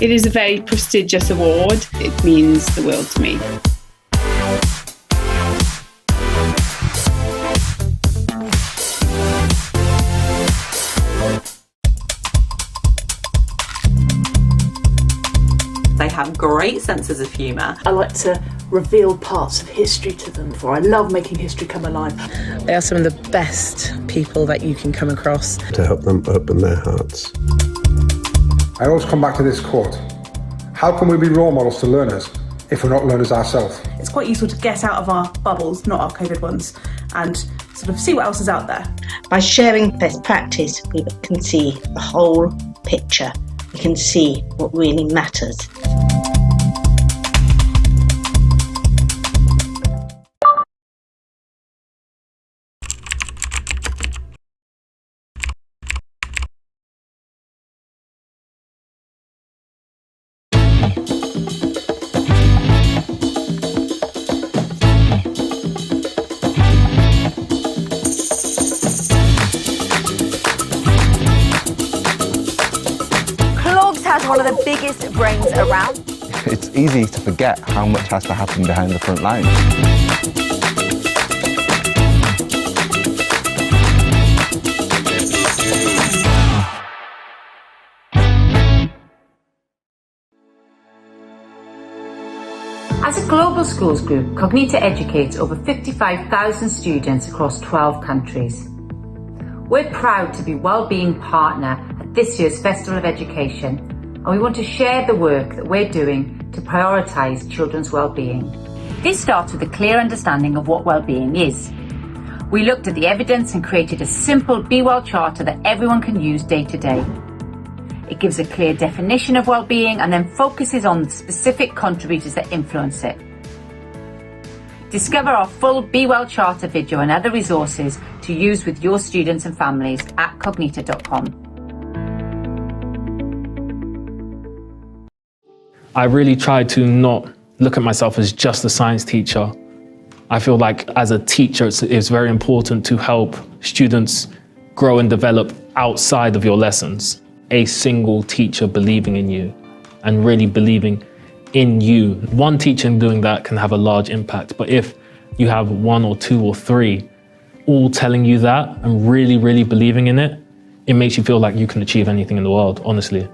It is a very prestigious award. It means the world to me. They have great senses of humour. I like to reveal parts of history to them, for I love making history come alive. They are some of the best people that you can come across. To help them open their hearts. I always come back to this quote. How can we be role models to learners if we're not learners ourselves? It's quite useful to get out of our bubbles, not our COVID ones, and sort of see what else is out there. By sharing best practice, we can see the whole picture. We can see what really matters. Has one of the biggest brains around. It's easy to forget how much has to happen behind the front line. As a global schools group, Cognita educates over 55,000 students across 12 countries. We're proud to be Wellbeing Partner at this year's Festival of Education, and we want to share the work that we're doing to prioritise children's well-being. This starts with a clear understanding of what well-being is. We looked at the evidence and created a simple Be Well Charter that everyone can use day to day. It gives a clear definition of well-being and then focuses on the specific contributors that influence it. Discover our full Be Well Charter video and other resources to use with your students and families at cognita.com. I really try to not look at myself as just a science teacher. I feel like as a teacher, it's very important to help students grow and develop outside of your lessons. A single teacher believing in you and really believing in you. One teacher doing that can have a large impact, but if you have one or two or three all telling you that and really, really believing in it, it makes you feel like you can achieve anything in the world, honestly.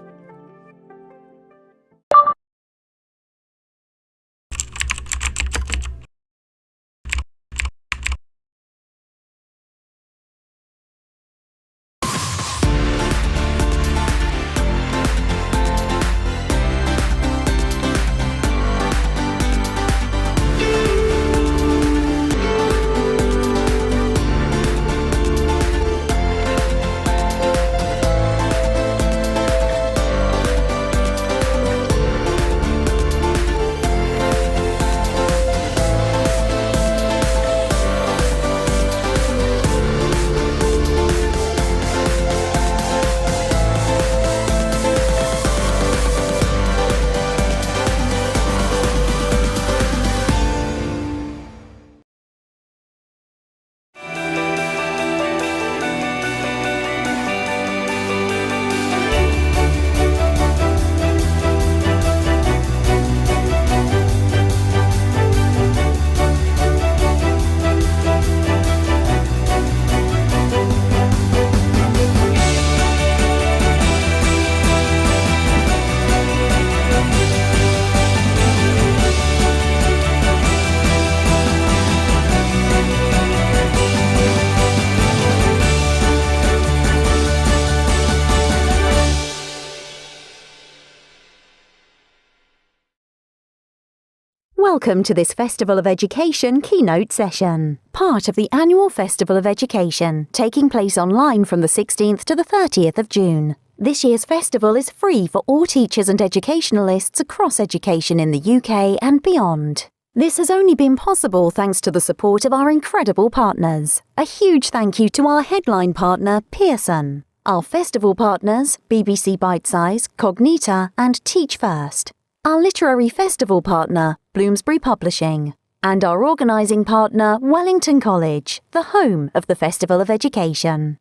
Welcome to this Festival of Education keynote session, part of the annual Festival of Education, taking place online from the 16th to the 30th of June. This year's festival is free for all teachers and educationalists across education in the UK and beyond. This has only been possible thanks to the support of our incredible partners. A huge thank you to our headline partner, Pearson, our festival partners, BBC Bitesize, Cognita and Teach First, our literary festival partner, Bloomsbury Publishing, and our organising partner, Wellington College, the home of the Festival of Education.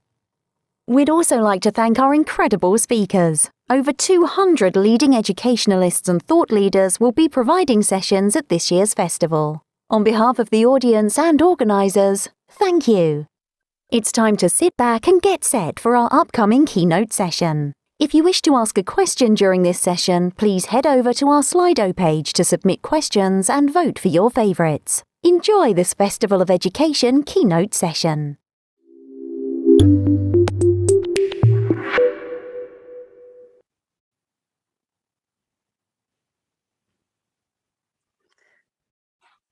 We'd also like to thank our incredible speakers, Over 200 leading educationalists and thought leaders will be providing sessions at this year's festival. On behalf of the audience and organisers, thank you. It's time to sit back and get set for our upcoming keynote session. If you wish to ask a question during this session, please head over to our Slido page to submit questions and vote for your favourites. Enjoy this Festival of Education keynote session.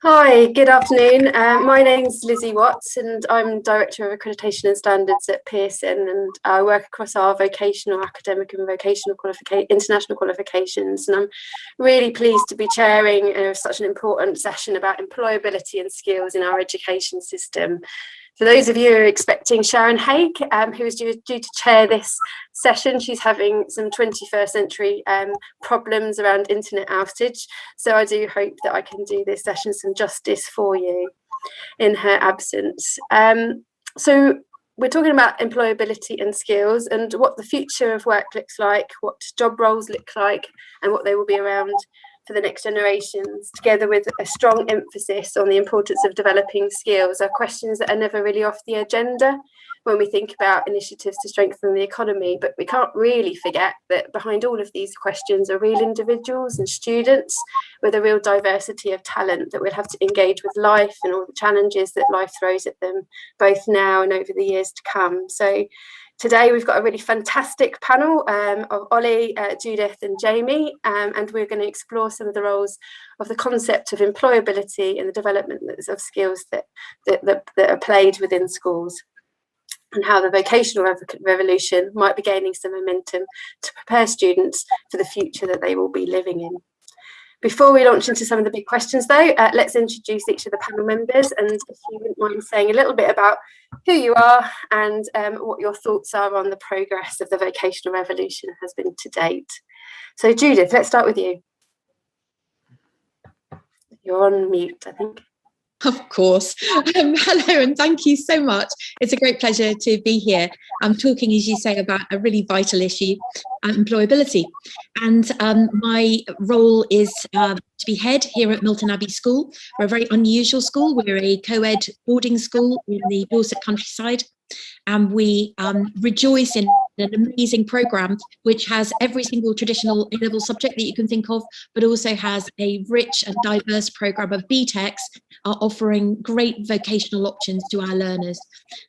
Hi, good afternoon. My name's Lizzie Watts and I'm Director of Accreditation and Standards at Pearson, and I work across our vocational, academic and vocational international qualifications, and I'm really pleased to be chairing such an important session about employability and skills in our education system. For those of you who are expecting Sharon Haig, who is due to chair this session, she's having some 21st century problems around internet outage. So I do hope that I can do this session some justice for you in her absence. So we're talking about employability and skills and what the future of work looks like, what job roles look like, and what they will be around for the next generations, together with a strong emphasis on the importance of developing skills, are questions that are never really off the agenda when we think about initiatives to strengthen the economy. But we can't really forget that behind all of these questions are real individuals and students with a real diversity of talent that will have to engage with life and all the challenges that life throws at them, both now and over the years to come. So today we've got a really fantastic panel of Ollie, Judith and Jamie, and we're going to explore some of the roles of the concept of employability and the development of skills that are played within schools, and how the vocational revolution might be gaining some momentum to prepare students for the future that they will be living in. Before we launch into some of the big questions though, let's introduce each of the panel members, and if you wouldn't mind saying a little bit about who you are and what your thoughts are on the progress of the vocational revolution has been to date. So Judith, let's start with you. You're on mute, I think. Of course. Hello and thank you so much. It's a great pleasure to be here. I'm talking, as you say, about a really vital issue, employability. And my role is to be head here at Milton Abbey School. We're a very unusual school. We're a co-ed boarding school in the Dorset countryside. And we rejoice in an amazing programme which has every single traditional A-level subject that you can think of, but also has a rich and diverse programme of BTECs offering great vocational options to our learners.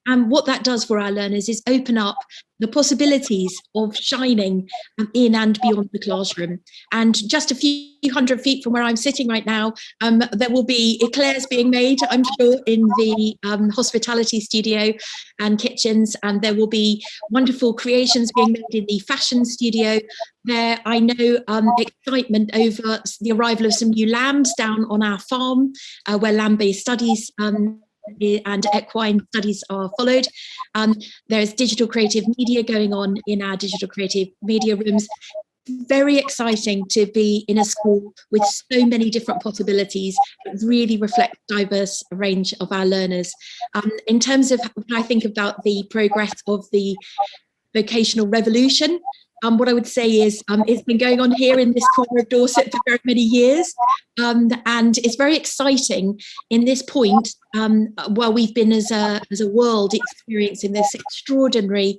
And what that does for our learners is open up the possibilities of shining in and beyond the classroom. And just a few hundred feet from where I'm sitting right now, there will be eclairs being made, I'm sure, in the hospitality studio and kitchens, and there will be wonderful creations being made in the fashion studio. There, I know excitement over the arrival of some new lambs down on our farm, where land-based studies and equine studies are followed. There's digital creative media going on in our digital creative media rooms. Very exciting to be in a school with so many different possibilities that really reflect the diverse range of our learners. In terms of what I think about the progress of the vocational revolution, what I would say is it's been going on here in this corner of Dorset for very many years, and it's very exciting in this point, while we've been as a world experiencing this extraordinary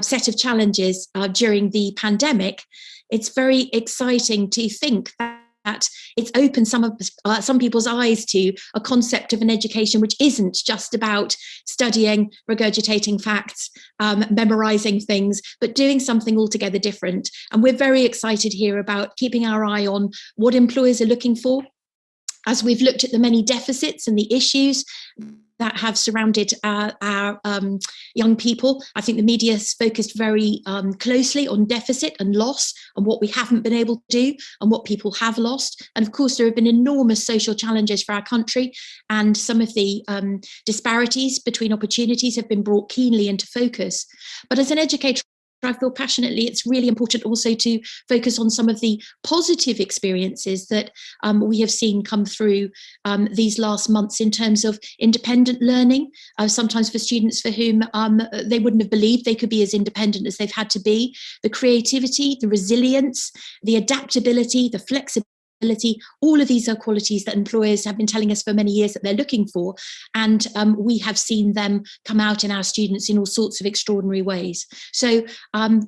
set of challenges during the pandemic. It's very exciting to think that it's opened some people's eyes to a concept of an education which isn't just about studying, regurgitating facts, memorizing things, but doing something altogether different. And we're very excited here about keeping our eye on what employers are looking for. As we've looked at the many deficits and the issues that have surrounded our young people, I think the media has focused very closely on deficit and loss and what we haven't been able to do and what people have lost. And of course, there have been enormous social challenges for our country, and some of the disparities between opportunities have been brought keenly into focus. But as an educator I feel passionately it's really important also to focus on some of the positive experiences that we have seen come through these last months in terms of independent learning, sometimes for students for whom they wouldn't have believed they could be as independent as they've had to be, the creativity, the resilience, the adaptability, the flexibility. All of these are qualities that employers have been telling us for many years that they're looking for, and we have seen them come out in our students in all sorts of extraordinary ways. So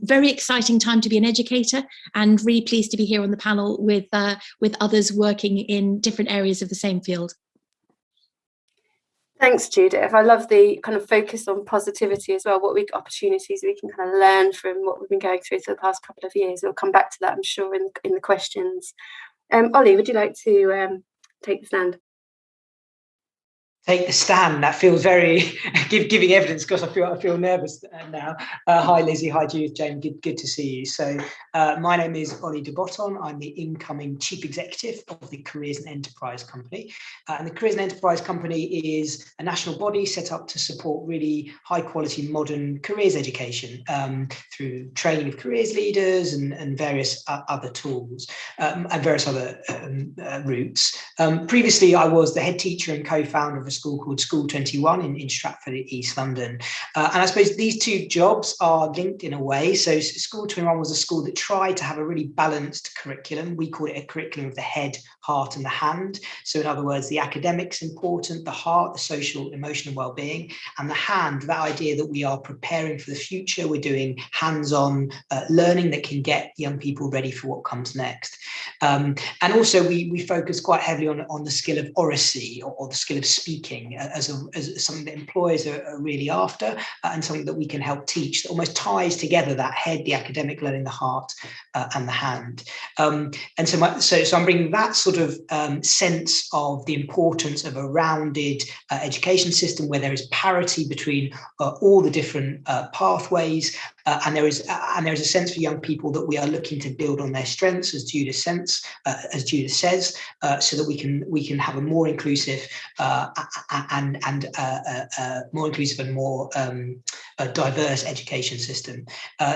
very exciting time to be an educator, and really pleased to be here on the panel with others working in different areas of the same field. Thanks, Judith. I love the kind of focus on positivity as well, opportunities we can kind of learn from what we've been going through for the past couple of years. We'll come back to that, I'm sure, in the questions. Ollie, would you like to take the stand? Take the stand. That feels very giving evidence, because I feel nervous now. Hi Lizzie, hi Judith, Jane, good to see you. So my name is Ollie de Botton. I'm the incoming Chief Executive of the Careers and Enterprise Company. And the Careers and Enterprise Company is a national body set up to support really high quality modern careers education through training of careers leaders and various other tools and various other routes. Previously, I was the head teacher and co-founder of a school called School 21 in Stratford, East London. And I suppose these two jobs are linked in a way. So School 21 was a school that tried to have a really balanced curriculum. We call it a curriculum of the head, heart and the hand. So in other words, the academics important, the heart, the social, emotional well-being, and the hand, that idea that we are preparing for the future. We're doing hands-on learning that can get young people ready for what comes next. And also we focus quite heavily on the skill of oracy or the skill of speaking as something that employers are really after, and something that we can help teach that almost ties together that head, the academic learning, the heart and the hand. And so I'm bringing that sort of sense of the importance of a rounded education system where there is parity between all the different pathways, and there is a sense for young people that we are looking to build on their strengths, as Judith says, so that we can have a more inclusive and more inclusive and more diverse education system.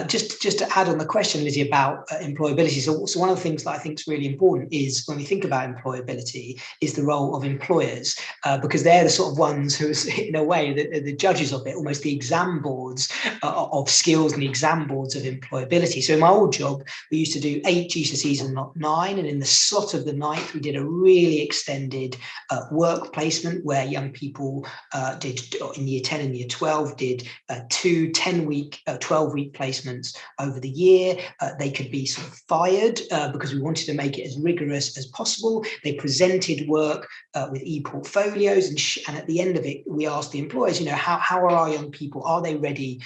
Just to add on the question, Lizzie, about employability. So one of the things that I think is really important is when we think about employability is the role of employers, because they're the sort of ones who, in a way, the judges of it, almost the exam boards of skills and the exam boards of employability. So in my old job, we used to do 8 GCSEs and not 9, and in the slot of the 9th, we did a really extended work placement where young people did, in year 10 and year 12, did 2 10-week, 12-week placements over the year. They could be sort of fired because we wanted to make it as rigorous as possible. They presented work with e-portfolios, and at the end of it, we asked the employers, how are our young people? Are they ready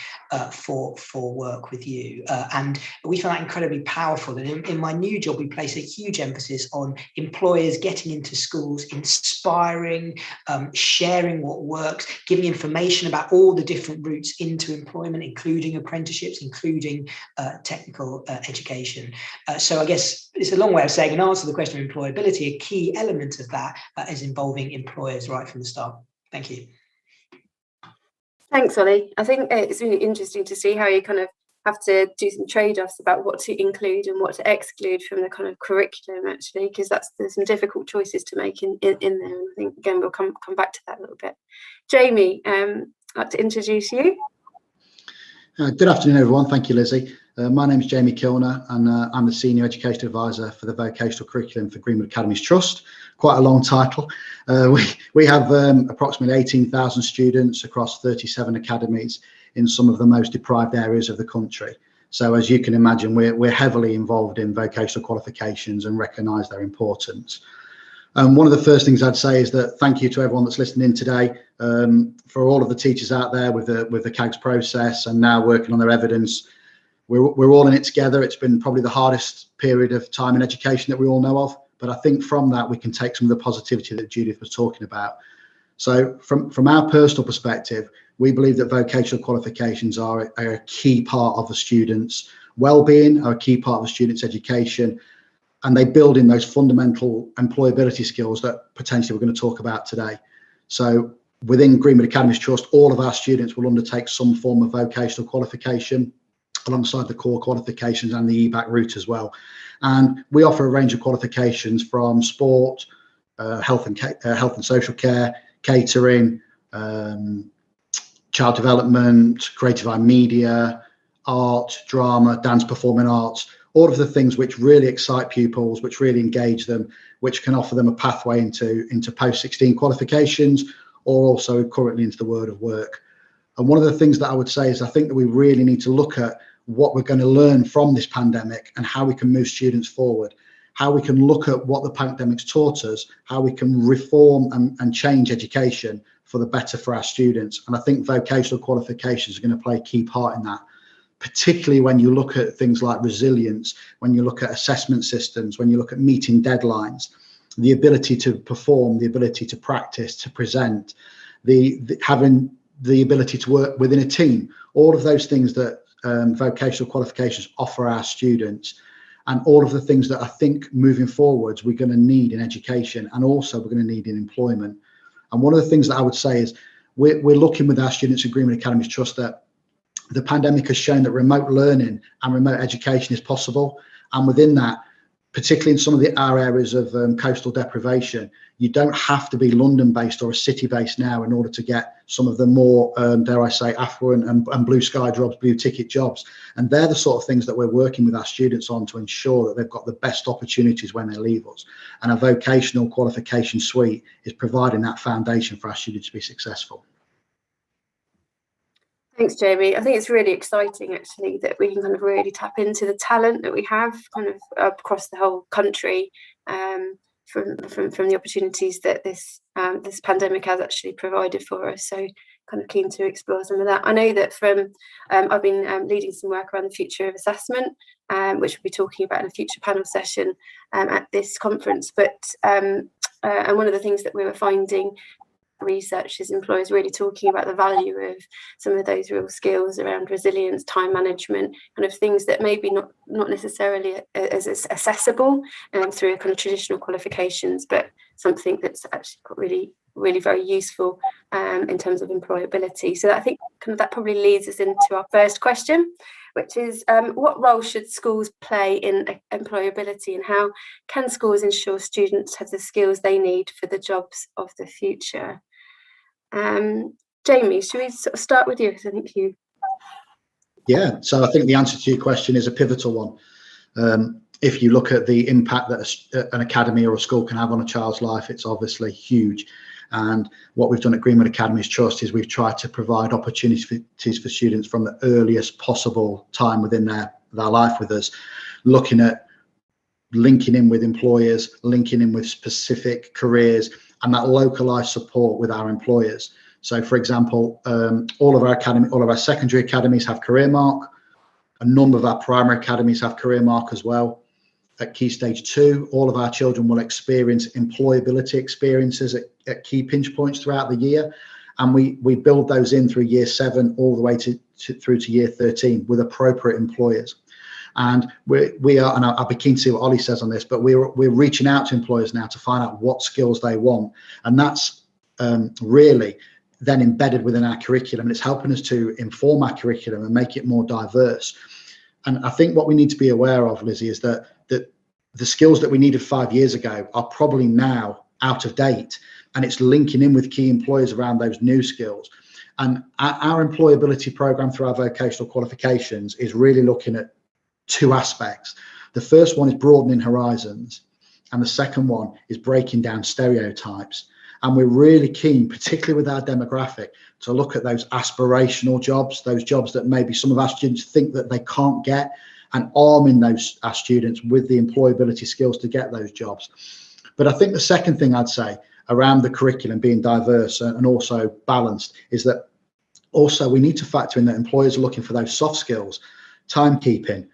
for work with you? And we found that incredibly powerful. And in my new job, we place a huge emphasis on employers getting into schools, inspiring, sharing what works, giving information about all the different routes into employment, including apprenticeships, including technical education. So I guess it's a long way of saying, in answer to the question of employability, a key element of that is involving employers right from the start. Thank you. Thanks, Ollie. I think it's really interesting to see how you kind of have to do some trade-offs about what to include and what to exclude from the kind of curriculum, actually, because there's some difficult choices to make in there. And I think, again, we'll come back to that a little bit. Jamie, I'd like to introduce you. Good afternoon, everyone. Thank you, Lizzie. My name is Jamie Kilner, and I'm the Senior Education Advisor for the Vocational Curriculum for Greenwood Academies Trust. Quite a long title. We have approximately 18,000 students across 37 academies in some of the most deprived areas of the country. So as you can imagine, we're heavily involved in vocational qualifications and recognise their importance. One of the first things I'd say is that thank you to everyone that's listening in today, for all of the teachers out there with the CAGS process and now working on their evidence. We're all in it together. It's been probably the hardest period of time in education that we all know of, but I think from that we can take some of the positivity that Judith was talking about. So from our personal perspective, we believe that vocational qualifications are a key part of a student's well-being, are a key part of a student's education, and they build in those fundamental employability skills that potentially we're going to talk about today. So within Greenwood Academies Trust, all of our students will undertake some form of vocational qualification alongside the core qualifications and the EBAC route as well. And we offer a range of qualifications from sport, health and social care, catering, child development, creative and media, art, drama, dance, performing arts, all of the things which really excite pupils, which really engage them, which can offer them a pathway into post-16 qualifications, or also currently into the world of work. And one of the things that I would say is I think that we really need to look at what we're going to learn from this pandemic and how we can move students forward, how we can look at what the pandemic's taught us, how we can reform and change education for the better for our students. And I think vocational qualifications are going to play a key part in that, particularly when you look at things like resilience, when you look at assessment systems, when you look at meeting deadlines, the ability to perform, the ability to practice, to present, having the ability to work within a team, all of those things that vocational qualifications offer our students, and all of the things that I think moving forwards we're going to need in education, and also we're going to need in employment. And one of the things that I would say is we're looking with our students at Greenwood Academies Trust that the pandemic has shown that remote learning and remote education is possible. And within that, particularly in some of our areas of coastal deprivation, you don't have to be London-based or a city-based now in order to get some of the more, dare I say, affluent and blue sky jobs, blue ticket jobs. And they're the sort of things that we're working with our students on to ensure that they've got the best opportunities when they leave us. And a vocational qualification suite is providing that foundation for our students to be successful. Thanks, Jamie. I think it's really exciting, actually, that we can kind of really tap into the talent that we have kind of across the whole country, from the opportunities that this pandemic has actually provided for us. So kind of keen to explore some of that. I know that I've been leading some work around the future of assessment, which we'll be talking about in a future panel session at this conference. And one of the things that we were finding research is employers really talking about the value of some of those real skills around resilience, time management, kind of things that maybe not necessarily as accessible through kind of traditional qualifications, but something that's actually really very useful in terms of employability. So I think kind of that probably leads us into our first question, which is what role should schools play in employability, and how can schools ensure students have the skills they need for the jobs of the future? Jamie, should we sort of start with you? Because I think you... Yeah, so I think the answer to your question is a pivotal one. If you look at the impact that an academy or a school can have on a child's life, it's obviously huge. And what we've done at Greenwood Academies Trust is we've tried to provide opportunities for students from the earliest possible time within their life with us, looking at linking in with employers, linking in with specific careers, and that localized support with our employers. So, for example, all of our secondary academies have Career Mark. A number of our primary academies have Career Mark as well. At Key Stage 2, all of our children will experience employability experiences at key pinch points throughout the year. And we build those in through year 7 all the way through to year 13 with appropriate employers. And we are, and I'll be keen to see what Ollie says on this, but we're reaching out to employers now to find out what skills they want. And that's really then embedded within our curriculum. It's helping us to inform our curriculum and make it more diverse. And I think what we need to be aware of, Lizzie, is that the skills that we needed 5 years ago are probably now out of date. And it's linking in with key employers around those new skills. And our employability program through our vocational qualifications is really looking at 2 aspects. The first one is broadening horizons, and the second one is breaking down stereotypes. And we're really keen, particularly with our demographic, to look at those aspirational jobs, those jobs that maybe some of our students think that they can't get, and arming our students with the employability skills to get those jobs. But I think the second thing I'd say around the curriculum being diverse and also balanced is that also we need to factor in that employers are looking for those soft skills, timekeeping,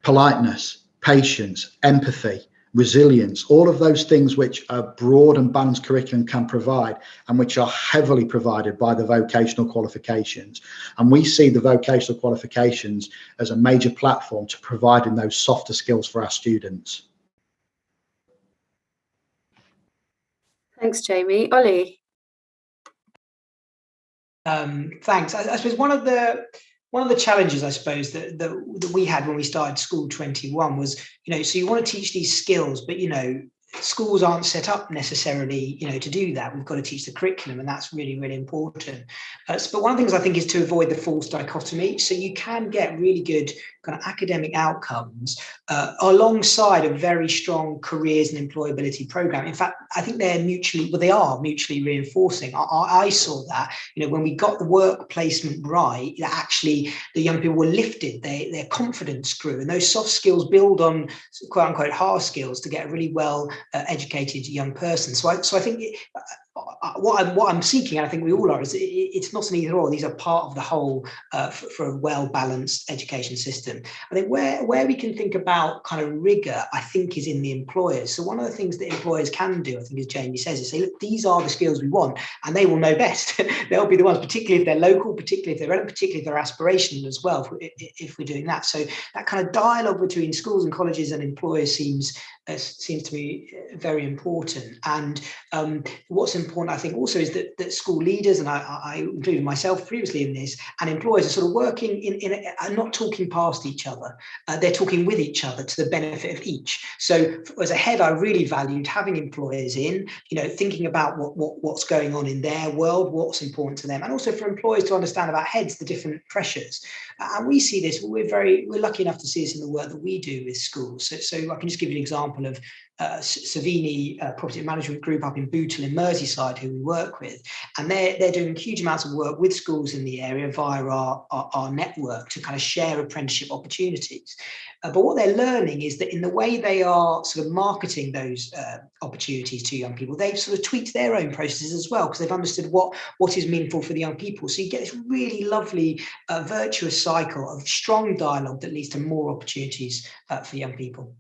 politeness, patience, empathy, resilience, all of those things which a broad and balanced curriculum can provide, and which are heavily provided by the vocational qualifications. And we see the vocational qualifications as a major platform to providing those softer skills for our students. Thanks, Jamie. Ollie? Thanks. I suppose one of the one of the challenges, I suppose, that we had when we started School 21 was, so you want to teach these skills, but, schools aren't set up necessarily, to do that. We've got to teach the curriculum, and that's really, really important. But one of the things I think is to avoid the false dichotomy. So you can get really good kind of academic outcomes alongside a very strong careers and employability program. In fact, I think they are mutually reinforcing. I saw that, when we got the work placement right, actually the young people were lifted, their confidence grew, and those soft skills build on quote unquote hard skills to get a really well educated young person. So I think what I'm seeking, and I think we all are, is it's not an either or. These are part of the whole for a well-balanced education system. I think where we can think about kind of rigor, I think, is in the employers. So one of the things that employers can do, I think, as Jamie says, is say, look, these are the skills we want, and they will know best. They'll be the ones, particularly if they're local, particularly if they're relevant, particularly if they're aspirational as well, if we're doing that. So that kind of dialogue between schools and colleges and employers seems to me very important. And what's important, I think, also is that school leaders, and I included myself previously in this, and employers are sort of working are not talking past each other. They're talking with each other to the benefit of each. So as a head, I really valued having employers in, thinking about what's going on in their world, what's important to them, and also for employers to understand about heads, the different pressures. And we see this, we're lucky enough to see this in the work that we do with schools. So I can just give you an example of Savini Property Management Group up in Bootle in Merseyside, who we work with, and they're doing huge amounts of work with schools in the area via our network to kind of share apprenticeship opportunities. But what they're learning is that in the way they are sort of marketing those opportunities to young people, they've sort of tweaked their own processes as well, because they've understood what is meaningful for the young people. So you get this really lovely virtuous cycle of strong dialogue that leads to more opportunities for young people.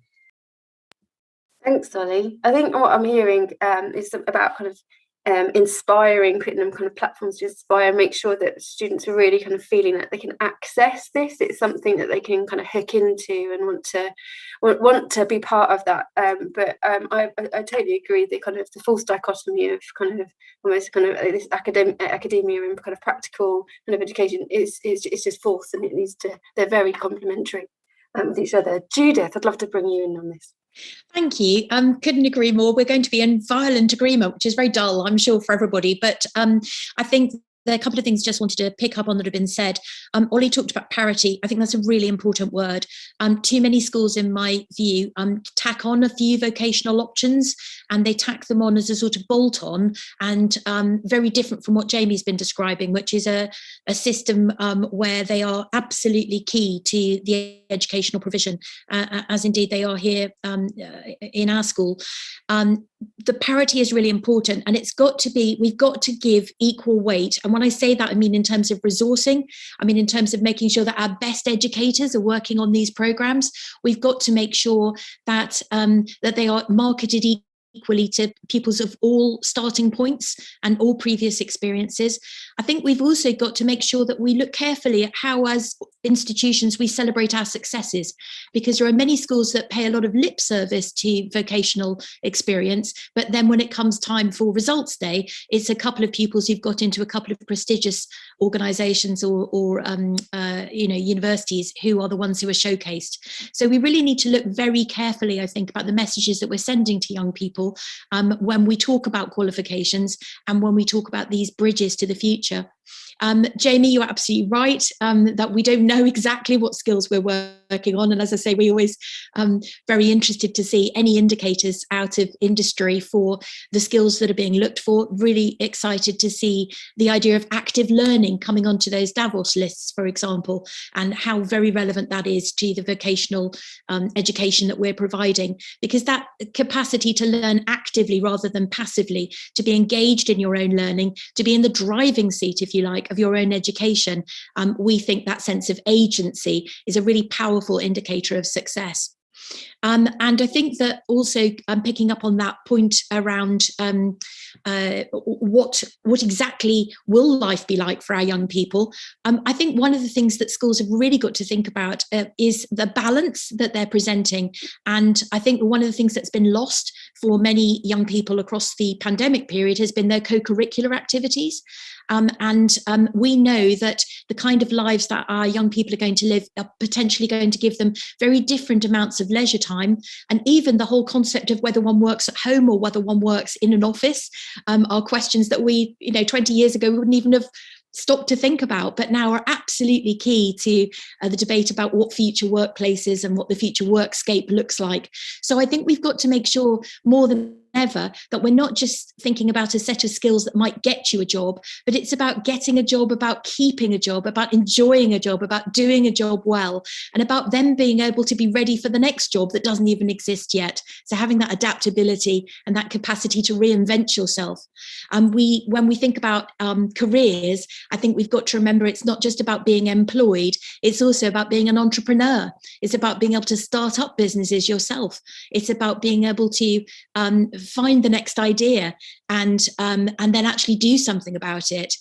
Thanks, Ollie. I think what I'm hearing is about kind of inspiring, creating them kind of platforms to inspire and make sure that students are really kind of feeling that they can access this. It's something that they can kind of hook into and want to be part of that. But I totally agree. The kind of the false dichotomy of kind of almost kind of this academia and kind of practical kind of education is just false, and it needs to. They're very complementary with each other. Judith, I'd love to bring you in on this. Thank you. Couldn't agree more. We're going to be in violent agreement, which is very dull, I'm sure, for everybody. But I think there are a couple of things I just wanted to pick up on that have been said. Ollie talked about parity. I think that's a really important word. Too many schools, in my view, tack on a few vocational options, and they tack them on as a sort of bolt-on, and very different from what Jamie's been describing, which is a system where they are absolutely key to the educational provision, as indeed they are here in our school. The parity is really important, and we've got to give equal weight. And when I say that, I mean in terms of resourcing, I mean in terms of making sure that our best educators are working on these programs. We've got to make sure that that they are marketed equally to pupils of all starting points and all previous experiences. I think we've also got to make sure that we look carefully at how, as institutions, we celebrate our successes, because there are many schools that pay a lot of lip service to vocational experience, but then when it comes time for results day, it's a couple of pupils who've got into a couple of prestigious organisations or universities who are the ones who are showcased. So we really need to look very carefully, I think, about the messages that we're sending to young people when we talk about qualifications and when we talk about these bridges to the future. Jamie, you're absolutely right that we don't know exactly what skills we're working on. And as I say, we always very interested to see any indicators out of industry for the skills that are being looked for. Really excited to see the idea of active learning coming onto those Davos lists, for example, and how very relevant that is to the vocational education that we're providing, because that capacity to learn actively rather than passively, to be engaged in your own learning, to be in the driving seat, if you like, of your own education, we think that sense of agency is a really powerful indicator of success. And I think that also picking up on that point around what exactly will life be like for our young people, I think one of the things that schools have really got to think about is the balance that they're presenting. And I think one of the things that's been lost for many young people across the pandemic period has been their co-curricular activities. We know that the kind of lives that our young people are going to live are potentially going to give them very different amounts of leisure time. And even the whole concept of whether one works at home or whether one works in an office are questions that we, 20 years ago, we wouldn't even have stopped to think about, but now are absolutely key to the debate about what future workplaces and what the future workscape looks like. So I think we've got to make sure more than ever that we're not just thinking about a set of skills that might get you a job, but it's about getting a job, about keeping a job, about enjoying a job, about doing a job well, and about them being able to be ready for the next job that doesn't even exist yet. So having that adaptability and that capacity to reinvent yourself. When we think about careers, I think we've got to remember it's not just about being employed, it's also about being an entrepreneur. It's about being able to start up businesses yourself. It's about being able to find the next idea and then actually do something about it.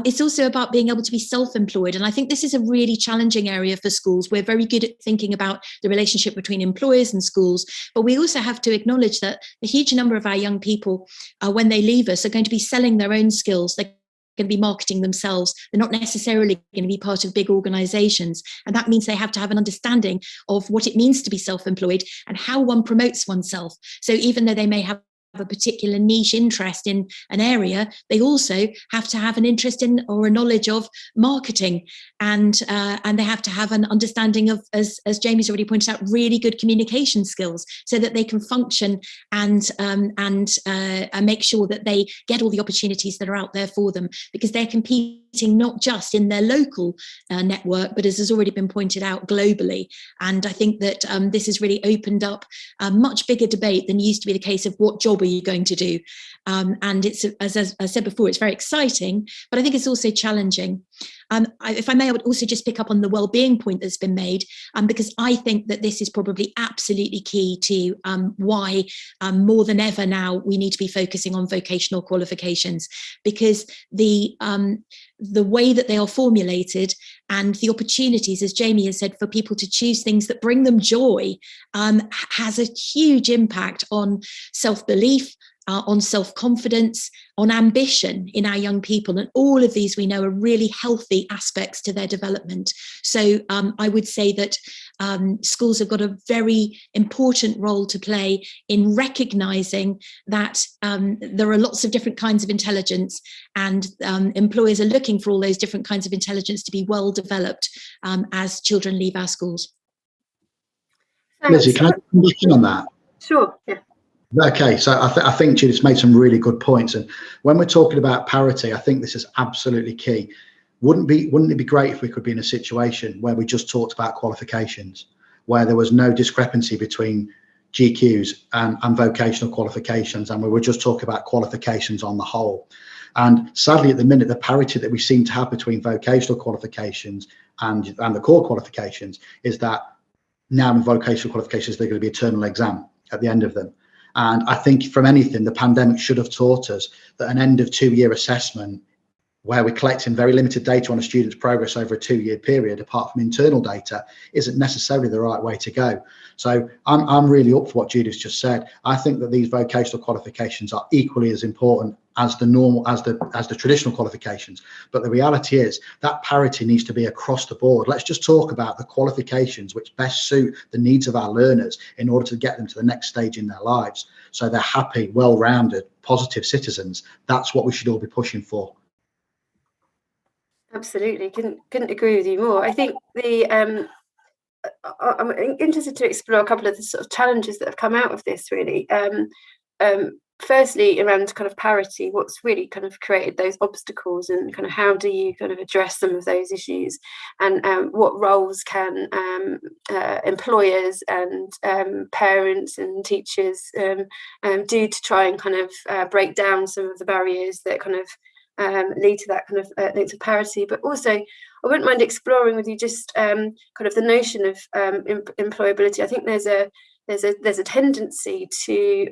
It's also about being able to be self-employed. And I think this is a really challenging area for schools. We're very good at thinking about the relationship between employers and schools, but we also have to acknowledge that a huge number of our young people, when they leave us, are going to be selling their own skills. They're going to be marketing themselves. They're not necessarily going to be part of big organizations. And that means they have to have an understanding of what it means to be self-employed and how one promotes oneself. So even though they may have a particular niche interest in an area, they also have to have an interest in or a knowledge of marketing, and they have to have an understanding of, as Jamie's already pointed out, really good communication skills, so that they can function and make sure that they get all the opportunities that are out there for them, because they're competing not just in their local network, but as has already been pointed out, globally. And I think that this has really opened up a much bigger debate than used to be the case of what job are you going to do. And it's, as I said before, it's very exciting, but I think it's also challenging. If I may, I would also just pick up on the well-being point that's been made, because I think that this is probably absolutely key to why more than ever now we need to be focusing on vocational qualifications, because the way that they are formulated and the opportunities, as Jamie has said, for people to choose things that bring them joy has a huge impact on self-belief, on self-confidence, on ambition in our young people. And all of these we know are really healthy aspects to their development. So I would say that schools have got a very important role to play in recognising that there are lots of different kinds of intelligence, and employers are looking for all those different kinds of intelligence to be well developed as children leave our schools. Lizzie, can I come back in on that? Sure, yeah. Okay, so I think Judith's made some really good points, and when we're talking about parity, I think this is absolutely key. Wouldn't it be great if we could be in a situation where we just talked about qualifications, where there was no discrepancy between GQs and vocational qualifications, and we were just talking about qualifications on the whole? And sadly, at the minute, the parity that we seem to have between vocational qualifications and the core qualifications is that now in vocational qualifications, they're going to be a terminal exam at the end of them. And I think from anything, the pandemic should have taught us that an end of 2-year assessment, where we're collecting very limited data on a student's progress over a 2-year period, apart from internal data, isn't necessarily the right way to go. So I'm really up for what Judith's just said. I think that these vocational qualifications are equally as important as the traditional qualifications. But the reality is that parity needs to be across the board. Let's just talk about the qualifications which best suit the needs of our learners in order to get them to the next stage in their lives, so they're happy, well-rounded, positive citizens. That's what we should all be pushing for. Absolutely, couldn't agree with you more. I think I'm interested to explore a couple of the sort of challenges that have come out of this, really. Firstly, around kind of parity, what's really kind of created those obstacles, and kind of how do you kind of address some of those issues, and what roles can employers and parents and teachers do to try and kind of break down some of the barriers that kind of lead to that kind of lead to parity. But also, I wouldn't mind exploring with you just kind of the notion of employability. I think there's a tendency to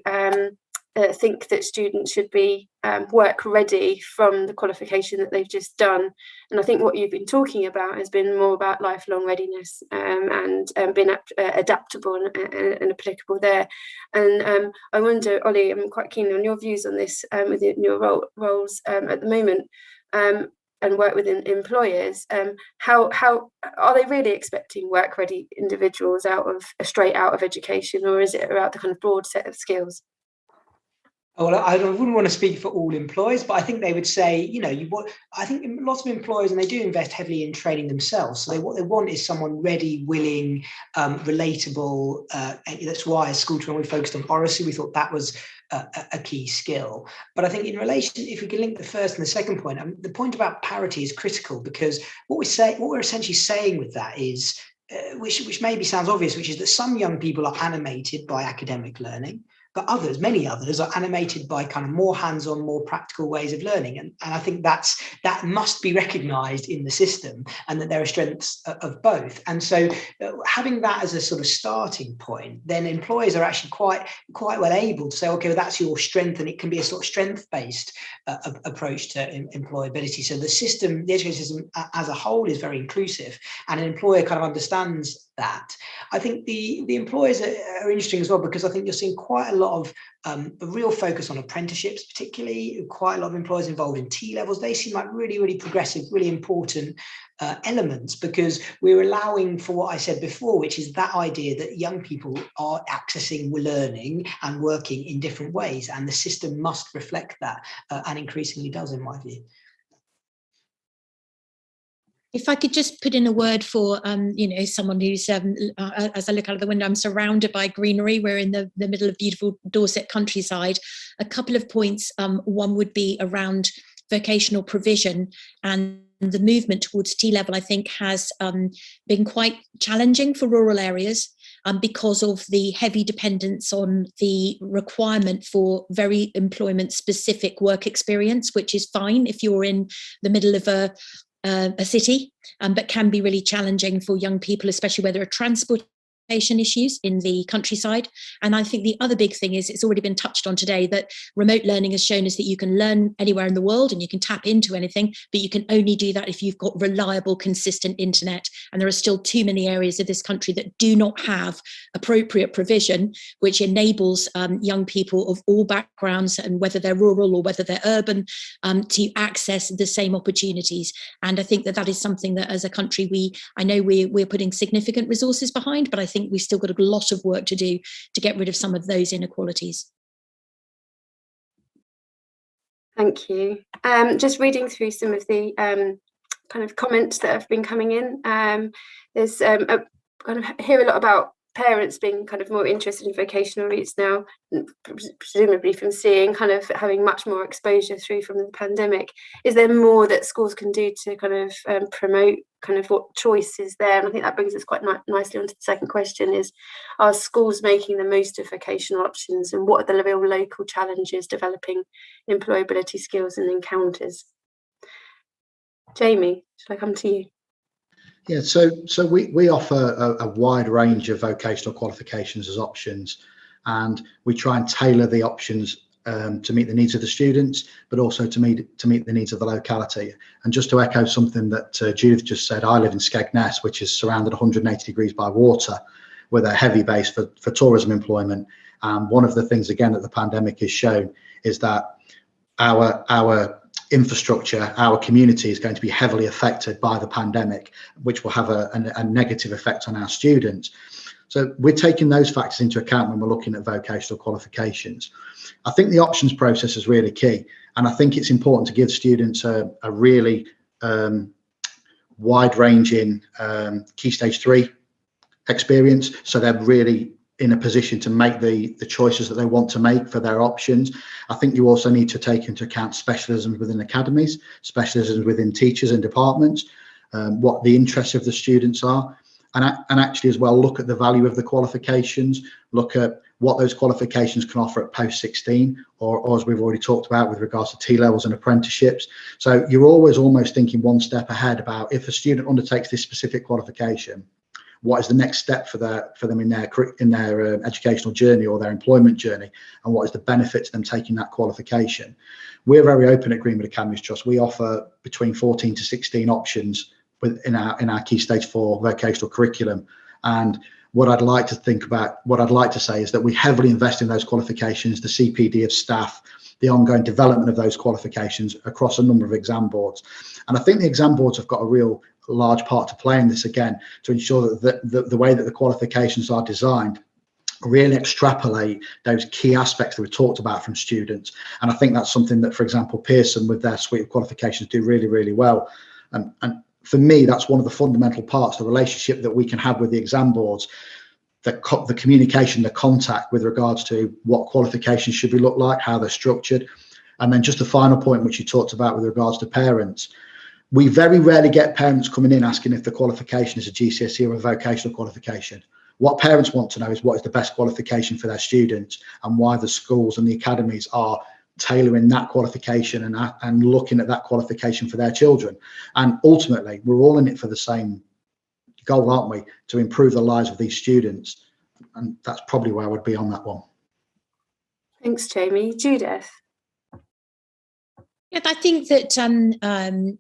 think that students should be work ready from the qualification that they've just done, And I think what you've been talking about has been more about lifelong readiness and being adaptable and applicable there. And I wonder, Ollie, I'm quite keen on your views on this within your roles at the moment. And work within employers, how are they really expecting work-ready individuals straight out of education, or is it about the kind of broad set of skills? Well, I wouldn't want to speak for all employers, but I think they would say, I think lots of employers, and they do invest heavily in training themselves. So what they want is someone ready, willing, relatable. That's why as School 21 we focused on oracy. We thought that was a key skill. But I think in relation, if we can link the first and the second point, the point about parity is critical, because what we're essentially saying with that is, which maybe sounds obvious, which is that some young people are animated by academic learning, but many others are animated by kind of more hands-on, more practical ways of learning. And I think that must be recognised in the system, and that there are strengths of both. And so having that as a sort of starting point, then employers are actually quite well able to say, okay, well, that's your strength, and it can be a sort of strength-based approach to employability. So the system, the education system as a whole, is very inclusive, and an employer kind of understands that. I think the employers are interesting as well, because I think you're seeing quite a lot of a real focus on apprenticeships, particularly quite a lot of employers involved in T-levels. They seem like really, really progressive, really important elements, because we're allowing for what I said before, which is that idea that young people are accessing learning and working in different ways, and the system must reflect that, and increasingly does, in my view. If I could just put in a word for, someone who's, as I look out of the window, I'm surrounded by greenery. We're in the middle of beautiful Dorset countryside. A couple of points. One would be around vocational provision, and the movement towards T-level, I think, has been quite challenging for rural areas. Because of the heavy dependence on the requirement for very employment-specific work experience, which is fine if you're in the middle of a city, but can be really challenging for young people, especially where there are transportation issues in the countryside. And I think the other big thing is, it's already been touched on today, that remote learning has shown us that you can learn anywhere in the world and you can tap into anything, but you can only do that if you've got reliable, consistent internet. And there are still too many areas of this country that do not have appropriate provision, which enables young people of all backgrounds, and whether they're rural or whether they're urban, to access the same opportunities. And I think that is something that as a country, I know we're putting significant resources behind, but I think we've still got a lot of work to do to get rid of some of those inequalities. Thank you. Just reading through some of the kind of comments that have been coming in. There's kind of hear a lot about parents being kind of more interested in vocational routes now, presumably from seeing kind of having much more exposure through from the pandemic. Is there more that schools can do to kind of promote kind of what choice is there? And I think that brings us quite nicely onto the second question, is, are schools making the most of vocational options, and what are the real local challenges developing employability skills and encounters? Jamie, shall I come to you? Yeah, so we offer a wide range of vocational qualifications as options, and we try and tailor the options to meet the needs of the students, but also to meet the needs of the locality. And just to echo something that Judith just said, I live in Skegness, which is surrounded 180 degrees by water, with a heavy base for tourism employment. One of the things, again, that the pandemic has shown is that our infrastructure, our community, is going to be heavily affected by the pandemic, which will have a negative effect on our students. So we're taking those factors into account when we're looking at vocational qualifications. I think the options process is really key, and I think it's important to give students a really wide-ranging Key Stage 3 experience, so they're really in a position to make the choices that they want to make for their options. I think you also need to take into account specialisms within academies, specialisms within teachers and departments, what the interests of the students are, and actually as well look at the value of the qualifications, look at what those qualifications can offer at post-16, or as we've already talked about with regards to T-levels and apprenticeships. So you're always almost thinking one step ahead about, if a student undertakes this specific qualification, what is the next step for them in their educational journey or their employment journey, and what is the benefit to them taking that qualification. We're very open at Greenwood Academies Trust. We offer between 14 to 16 options in our Key Stage 4 vocational curriculum. And what I'd like to say is that we heavily invest in those qualifications, the CPD of staff, the ongoing development of those qualifications across a number of exam boards. And I think the exam boards have got a real large part to play in this, again, to ensure that the way that the qualifications are designed really extrapolate those key aspects that we talked about from students. And I think that's something that, for example, Pearson with their suite of qualifications do really, really well. And for me, that's one of the fundamental parts, the relationship that we can have with the exam boards, the communication, the contact with regards to what qualifications should be look like, how they're structured. And then just the final point, which you talked about with regards to parents. We very rarely get parents coming in asking if the qualification is a GCSE or a vocational qualification. What parents want to know is what is the best qualification for their students, and why the schools and the academies are tailoring that qualification and looking at that qualification for their children. And ultimately, we're all in it for the same goal, aren't we? To improve the lives of these students. And that's probably where I would be on that one. Thanks, Jamie. Judith? Yeah, I think that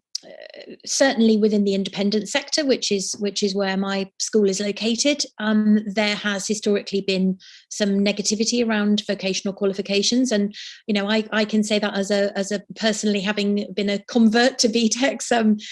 certainly within the independent sector, which is where my school is located, there has historically been some negativity around vocational qualifications, and I can say that as a personally having been a convert to BTECs,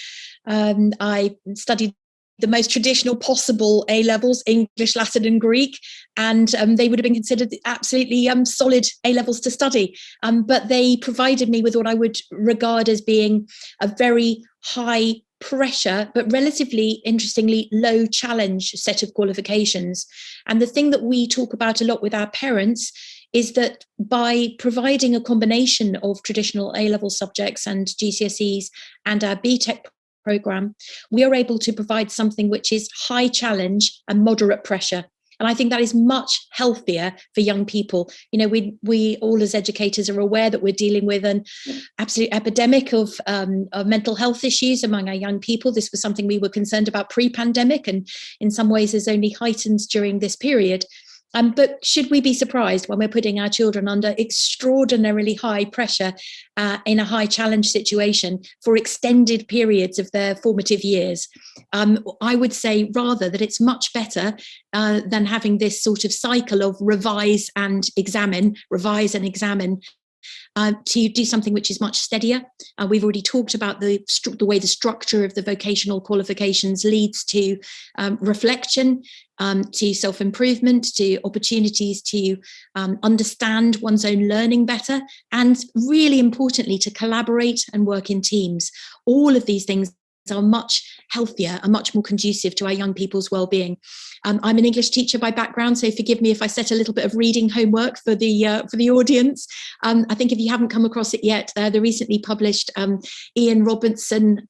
I studied the most traditional possible A-levels, English, Latin and Greek, and they would have been considered absolutely solid A-levels to study. But they provided me with what I would regard as being a very high pressure, but relatively interestingly low challenge set of qualifications. And the thing that we talk about a lot with our parents is that by providing a combination of traditional A-level subjects and GCSEs and our BTEC program, we are able to provide something which is high challenge and moderate pressure. And I think that is much healthier for young people. We all as educators are aware that we're dealing with an absolute epidemic of mental health issues among our young people. This was something we were concerned about pre-pandemic, and in some ways has only heightened during this period. But should we be surprised when we're putting our children under extraordinarily high pressure in a high challenge situation for extended periods of their formative years? I would say rather that it's much better than having this sort of cycle of revise and examine, to do something which is much steadier. We've already talked about the way the structure of the vocational qualifications leads to reflection, to self-improvement, to opportunities to understand one's own learning better, and really importantly, to collaborate and work in teams. All of these things are much healthier and much more conducive to our young people's well-being. I'm an English teacher by background, so forgive me if I set a little bit of reading homework for the audience. I think if you haven't come across it yet, the recently published Ian Robinson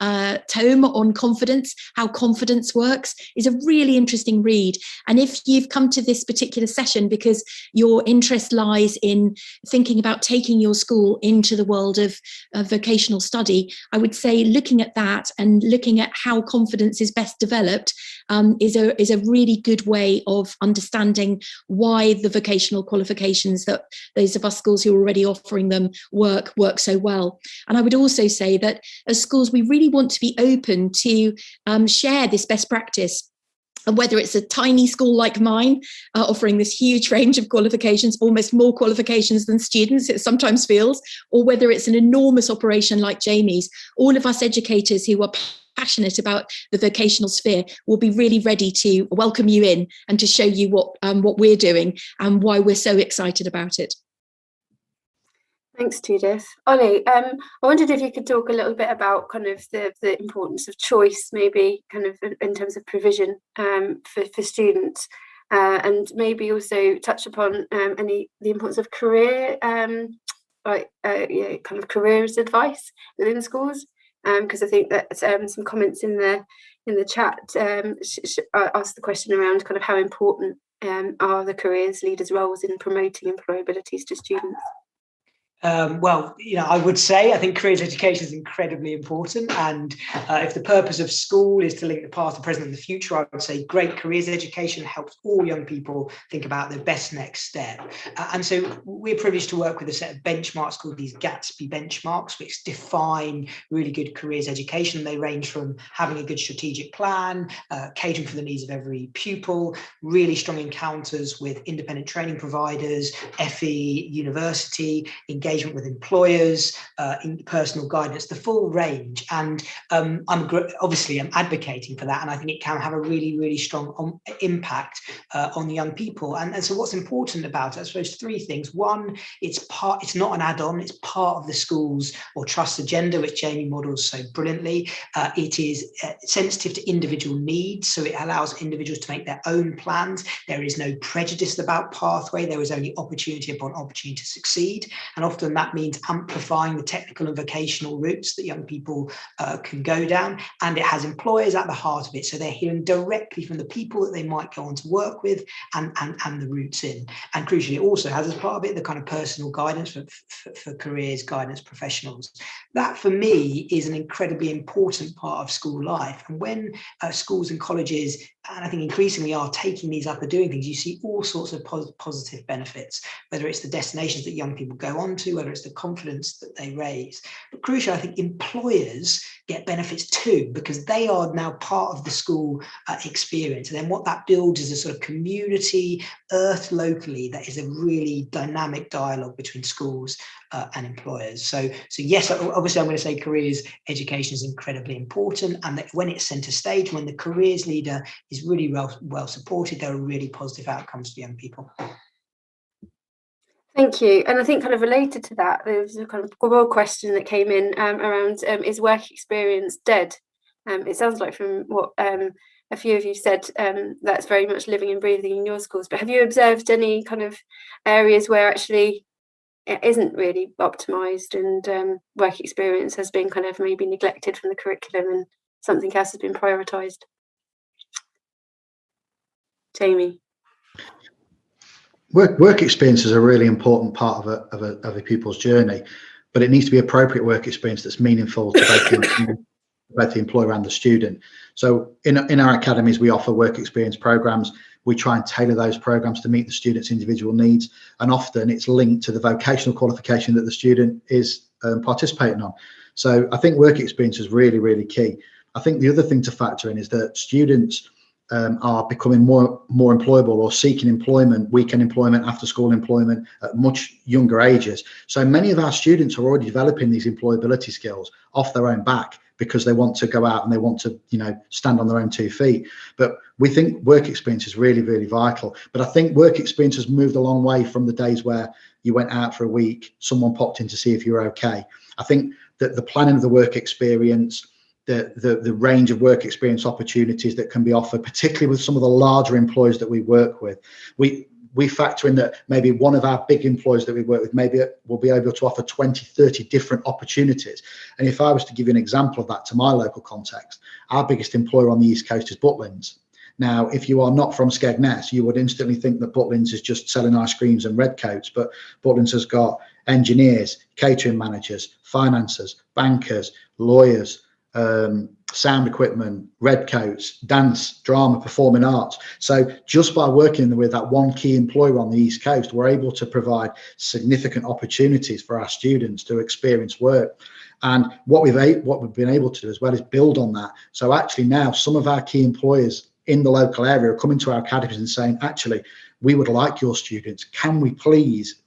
tome on confidence, how confidence works, is a really interesting read. And if you've come to this particular session because your interest lies in thinking about taking your school into the world of vocational study, I would say looking at that and looking at how confidence is best developed is a really good way of understanding why the vocational qualifications that those of us schools who are already offering them work so well. And I would also say that as schools, we really want to be open to share this best practice. And whether it's a tiny school like mine, offering this huge range of qualifications, almost more qualifications than students, it sometimes feels, or whether it's an enormous operation like Jamie's, all of us educators who are passionate about the vocational sphere will be really ready to welcome you in and to show you what we're doing and why we're so excited about it. Thanks, Judith. Ollie, I wondered if you could talk a little bit about kind of the importance of choice, maybe kind of in terms of provision for students, and maybe also touch upon the importance of career, kind of careers advice within schools, because I think that some comments in the chat asked the question around kind of how important are the careers leaders' roles in promoting employability to students. Well, I would say I think careers education is incredibly important, and if the purpose of school is to link the past, the present, and the future, I would say great careers education helps all young people think about their best next step. And so we're privileged to work with a set of benchmarks called these Gatsby benchmarks, which define really good careers education. They range from having a good strategic plan, catering for the needs of every pupil, really strong encounters with independent training providers, FE, university, engagement with employers, personal guidance, the full range. And I'm advocating for that, and I think it can have a really, really strong impact on young people. And so what's important about it, I suppose, three things. One, it's not an add-on, it's part of the school's or trust agenda, which Jamie models so brilliantly. It is sensitive to individual needs, so it allows individuals to make their own plans. There is no prejudice about pathway, there is only opportunity upon opportunity to succeed. And often that means amplifying the technical and vocational routes that young people can go down. And it has employers at the heart of it. So they're hearing directly from the people that they might go on to work with and the routes in. And crucially, it also has as part of it the kind of personal guidance for careers guidance professionals. That for me is an incredibly important part of school life. And when schools and colleges, and I think increasingly are taking these up and doing things, you see all sorts of positive benefits, whether it's the destinations that young people go on to, whether it's the confidence that they raise. But crucially, I think employers get benefits too, because they are now part of the school experience. And then what that builds is a sort of community, earth locally, that is a really dynamic dialogue between schools and employers. So yes, obviously I'm going to say careers education is incredibly important, and that when it's centre stage, when the careers leader is really well supported, there are really positive outcomes for young people. Thank you. And I think kind of related to that, there was a kind of broad question that came in around is work experience dead? It sounds like from what a few of you said, that's very much living and breathing in your schools. But have you observed any kind of areas where actually it isn't really optimised and work experience has been kind of maybe neglected from the curriculum and something else has been prioritised? Jamie. Work experience is a really important part of a pupil's journey, but it needs to be appropriate work experience that's meaningful to both the employer and the student. So in our academies, we offer work experience programs. We try and tailor those programs to meet the student's individual needs, and often it's linked to the vocational qualification that the student is participating on. So I think work experience is really, really key. I think the other thing to factor in is that students are becoming more employable or seeking employment, weekend employment, after school employment at much younger ages. So many of our students are already developing these employability skills off their own back because they want to go out and they want to, stand on their own 2 feet. But we think work experience is really, really vital. But I think work experience has moved a long way from the days where you went out for a week, someone popped in to see if you were okay. I think that the planning of the work experience, the range of work experience opportunities that can be offered, particularly with some of the larger employers that we work with. We factor in that maybe one of our big employers that we work with, maybe will be able to offer 20, 30 different opportunities. And if I was to give you an example of that to my local context, our biggest employer on the East Coast is Butlins. Now, if you are not from Skegness, you would instantly think that Butlins is just selling ice creams and red coats, but Butlins has got engineers, catering managers, financiers, bankers, lawyers, sound equipment, red coats, dance, drama, performing arts. So just by working with that one key employer on the East Coast, we're able to provide significant opportunities for our students to experience work. And what we've been able to do as well is build on that. So actually now some of our key employers in the local area are coming to our academies and saying, actually, we would like your students. Can we please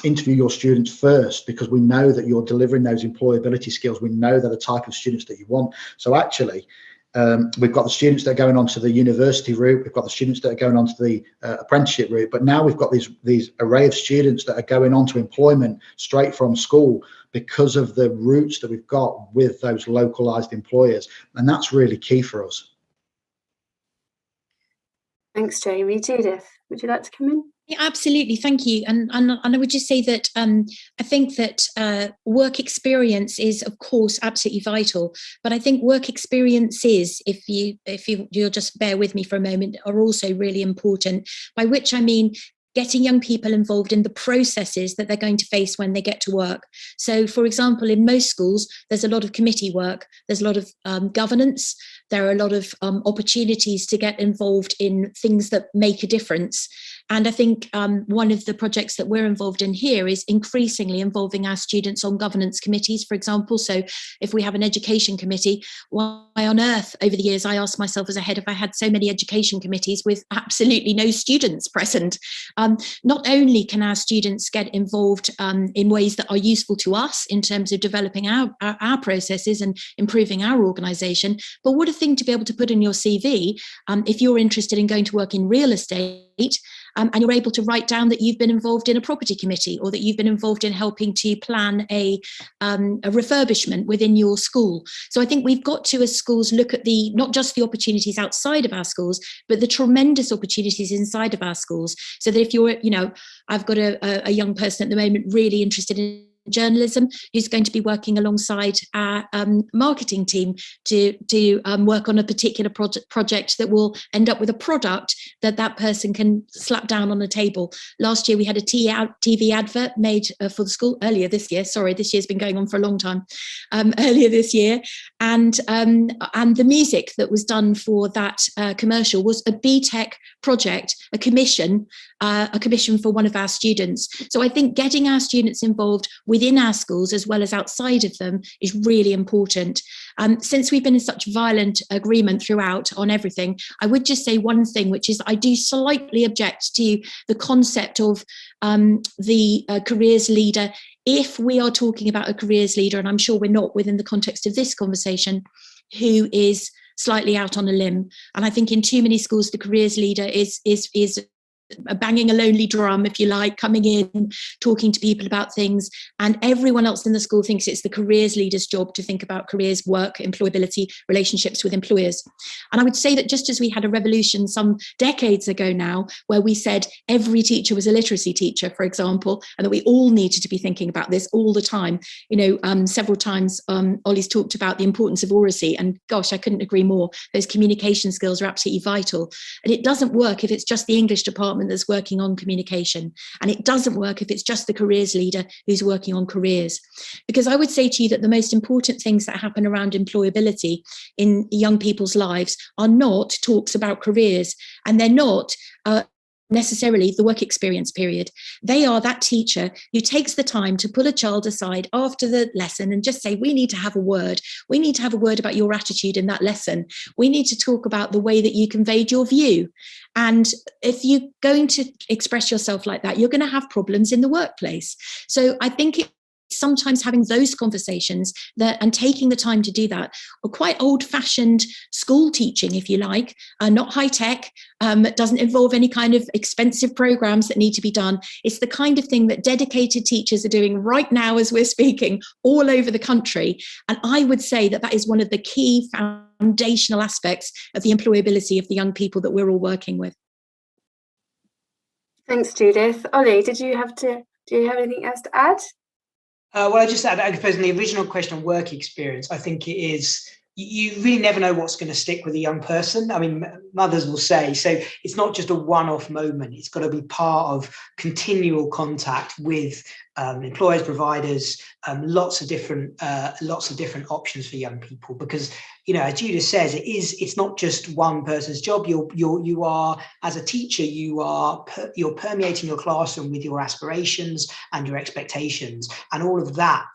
interview your students first, because we know that you're delivering those employability skills. We know they're the type of students that you want. So actually, we've got the students that are going on to the university route. We've got the students that are going on to the apprenticeship route. But now we've got these array of students that are going on to employment straight from school because of the routes that we've got with those localized employers. And that's really key for us. Thanks, Jamie. Judith, would you like to come in? Yeah, absolutely. Thank you. And I would just say that I think that work experience is, of course, absolutely vital. But I think work experiences, if you'll just bear with me for a moment, are also really important. By which I mean getting young people involved in the processes that they're going to face when they get to work. So, for example, in most schools, there's a lot of committee work, there's a lot of governance, there are a lot of opportunities to get involved in things that make a difference. And I think one of the projects that we're involved in here is increasingly involving our students on governance committees, for example. So if we have an education committee, why on earth over the years I asked myself as a head, if I had so many education committees with absolutely no students present? Not only can our students get involved in ways that are useful to us in terms of developing our processes and improving our organisation, but what a thing to be able to put in your CV if you're interested in going to work in real estate. And you're able to write down that you've been involved in a property committee, or that you've been involved in helping to plan a refurbishment within your school. So I think we've got to, as schools, look at not just the opportunities outside of our schools, but the tremendous opportunities inside of our schools. So that if you're, I've got a young person at the moment really interested in journalism who's going to be working alongside our marketing team to work on a particular project that will end up with a product that person can slap down on a table. Last year we had a TV advert made for the school earlier this year. Sorry, this year's been going on for a long time. Earlier this year, and the music that was done for that commercial was a BTEC project, a commission for one of our students. So I think getting our students involved within our schools as well as outside of them is really important. Since we've been in such violent agreement throughout on everything, I would just say one thing, which is I do slightly object to the concept of the careers leader. If we are talking about a careers leader, and I'm sure we're not within the context of this conversation, who is slightly out on a limb. And I think in too many schools, the careers leader is banging a lonely drum, if you like, coming in, talking to people about things, and everyone else in the school thinks it's the careers leader's job to think about careers, work, employability, relationships with employers. And I would say that just as we had a revolution some decades ago now, where we said every teacher was a literacy teacher, for example, and that we all needed to be thinking about this all the time. Several times Ollie's talked about the importance of oracy, and gosh, I couldn't agree more. Those communication skills are absolutely vital. And it doesn't work if it's just the English department that's working on communication, and it doesn't work if it's just the careers leader who's working on careers. Because I would say to you that the most important things that happen around employability in young people's lives are not talks about careers, and they're not necessarily the work experience period. They are that teacher who takes the time to pull a child aside after the lesson and just say, we need to have a word. We need to have a word about your attitude in that lesson. We need to talk about the way that you conveyed your view. And if you're going to express yourself like that, you're going to have problems in the workplace. So I think sometimes having those conversations and taking the time to do that, are quite old-fashioned school teaching, if you like, not high-tech. It doesn't involve any kind of expensive programs that need to be done. It's the kind of thing that dedicated teachers are doing right now as we're speaking all over the country. And I would say that that is one of the key foundational aspects of the employability of the young people that we're all working with. Thanks, Judith. Ollie, do you have anything else to add? Well, I just add, I suppose, in the original question of work experience, I think it is, you really never know what's going to stick with a young person. I mean, mothers will say, so it's not just a one-off moment. It's got to be part of continual contact with employers, providers, lots of different options for young people. Because, as Judith says, it's not just one person's job. You are, as a teacher, you're permeating your classroom with your aspirations and your expectations, and all of that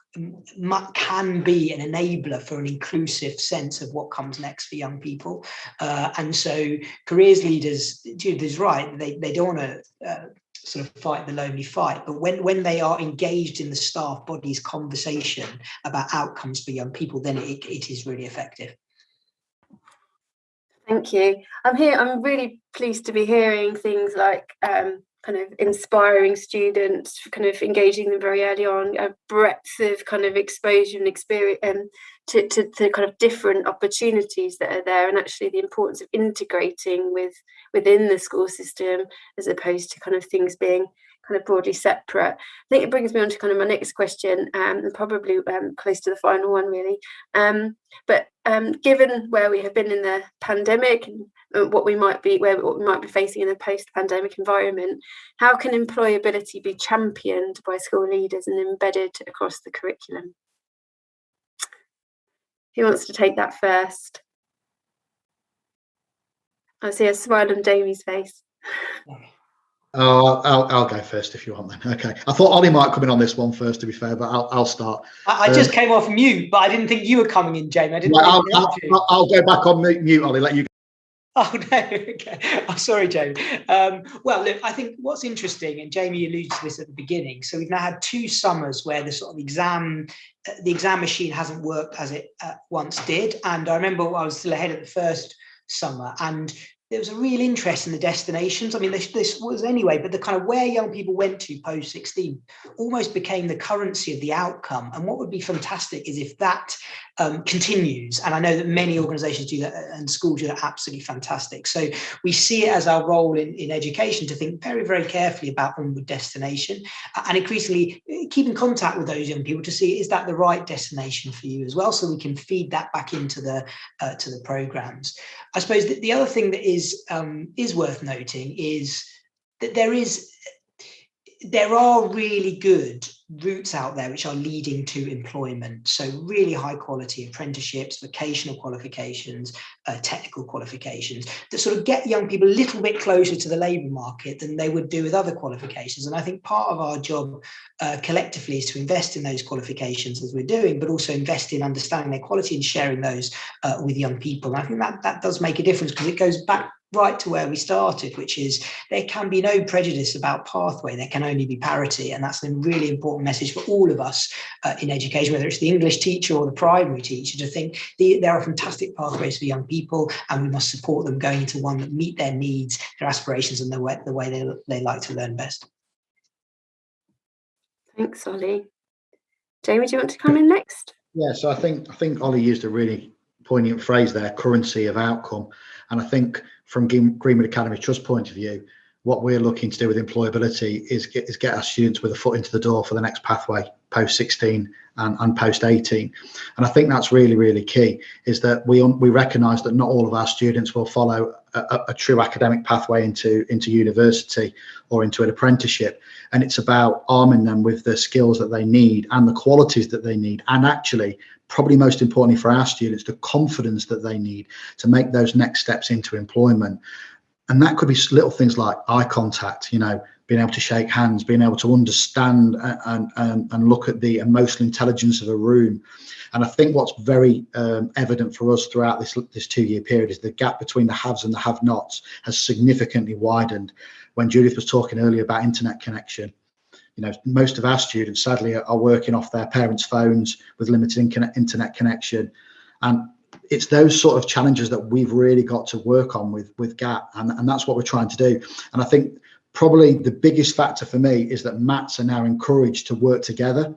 can be an enabler for an inclusive sense of what comes next for young people. And so careers leaders, Judith is right, they don't want to sort of fight the lonely fight, but when they are engaged in the staff body's conversation about outcomes for young people, then it is really effective. Thank you. I'm really pleased to be hearing things like kind of inspiring students, kind of engaging them very early on, a breadth of kind of exposure and experience to kind of different opportunities that are there, and actually the importance of integrating within the school system as opposed to kind of things being kind of broadly separate. I think it brings me on to kind of my next question, and probably close to the final one really. But given where we have been in the pandemic and what we might be facing in a post-pandemic environment, how can employability be championed by school leaders and embedded across the curriculum? Who wants to take that first? I see a smile on Jamie's face. Oh, I'll go first if you want then. Okay. I thought Ollie might come in on this one first, to be fair, but I'll start. I just came off mute, but I didn't think you were coming in, Jamie. I didn't. I'll go back on mute, Ollie. Let you go. Oh no, okay. I'm sorry, Jamie. Well, look, I think what's interesting, and Jamie alluded to this at the beginning. So we've now had 2 summers where the sort of exam machine hasn't worked as it once did. And I remember I was still ahead of the first summer, and there was a real interest in the destinations. I mean, this was anyway, but the kind of where young people went to post 16 almost became the currency of the outcome. And what would be fantastic is if that continues. And I know that many organizations do that and schools do that absolutely fantastic. So we see it as our role in education to think very, very carefully about onward destination and increasingly keep in contact with those young people to see, is that the right destination for you as well? So we can feed that back into the programs. I suppose that the other thing that is worth noting is that there are really good routes out there which are leading to employment. So really high quality apprenticeships, vocational qualifications, technical qualifications that sort of get young people a little bit closer to the labour market than they would do with other qualifications. And I think part of our job collectively is to invest in those qualifications as we're doing, but also invest in understanding their quality and sharing those with young people. And I think that does make a difference because it goes back right to where we started, which is there can be no prejudice about pathway, there can only be parity. And that's a really important message for all of us in education, whether it's the English teacher or the primary teacher, to think there are fantastic pathways for young people and we must support them going into one that meet their needs, their aspirations and the way they like to learn best. Thanks, Ollie. Jamie, do you want to come in next? Yeah, so I think Ollie used a really poignant phrase there, currency of outcome. And I think from Greenwood Academy Trust point of view, what we're looking to do with employability is get our students with a foot into the door for the next pathway, post 16 and post 18. And I think that's really, really key, is that we recognise that not all of our students will follow a true academic pathway into university or into an apprenticeship. And it's about arming them with the skills that they need and the qualities that they need, and actually, probably most importantly for our students, the confidence that they need to make those next steps into employment. And that could be little things like eye contact, being able to shake hands, being able to understand and look at the emotional intelligence of a room. And I think what's very evident for us throughout this 2-year period is the gap between the haves and the have-nots has significantly widened. When Judith was talking earlier about internet connection, most of our students sadly are working off their parents' phones with limited internet connection. And it's those sort of challenges that we've really got to work on with GAP, and that's what we're trying to do. And I think probably the biggest factor for me is that MATs are now encouraged to work together.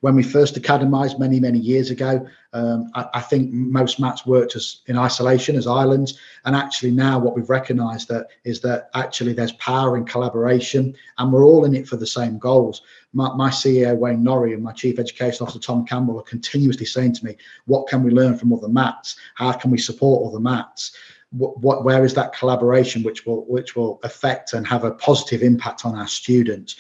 When we first academised many, many years ago, I think most MATs worked in isolation, as islands. And actually now what we've recognised is that actually there's power in collaboration and we're all in it for the same goals. My CEO, Wayne Norrie, and my Chief Education Officer, Tom Campbell, are continuously saying to me, what can we learn from other MATs? How can we support other MATs? Where is that collaboration which will affect and have a positive impact on our students?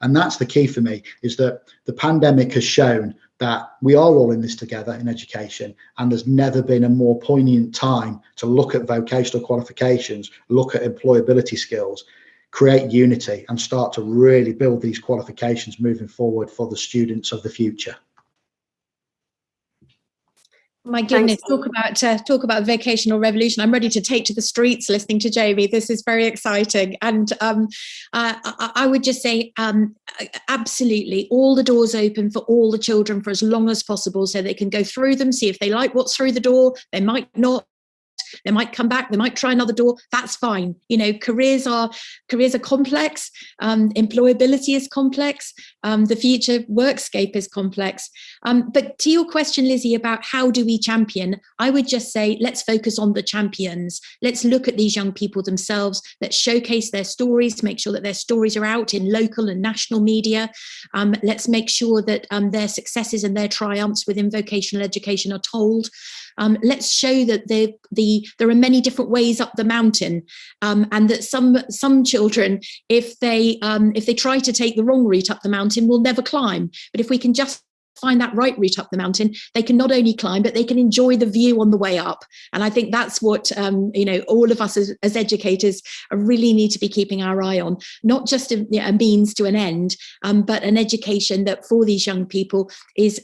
And that's the key for me, is that the pandemic has shown that we are all in this together in education, and there's never been a more poignant time to look at vocational qualifications, look at employability skills, create unity and start to really build these qualifications moving forward for the students of the future. My goodness, talk about vocational revolution. I'm ready to take to the streets listening to Jamie. This is very exciting. And I would just say, absolutely, all the doors open for all the children for as long as possible so they can go through them, see if they like what's through the door. They might not. They might come back, they might try another door. That's fine. Careers are complex. Employability is complex. The future workscape is complex. But to your question, Lizzie, about how do we champion, I would just say, let's focus on the champions. Let's look at these young people themselves. Let's showcase their stories, make sure that their stories are out in local and national media. Let's make sure that their successes and their triumphs within vocational education are told. Let's show that there are many different ways up the mountain, and that some children, if they try to take the wrong route up the mountain, will never climb. But if we can just find that right route up the mountain, they can not only climb, but they can enjoy the view on the way up. And I think that's what all of us as educators really need to be keeping our eye on, not just a means to an end, but an education that for these young people is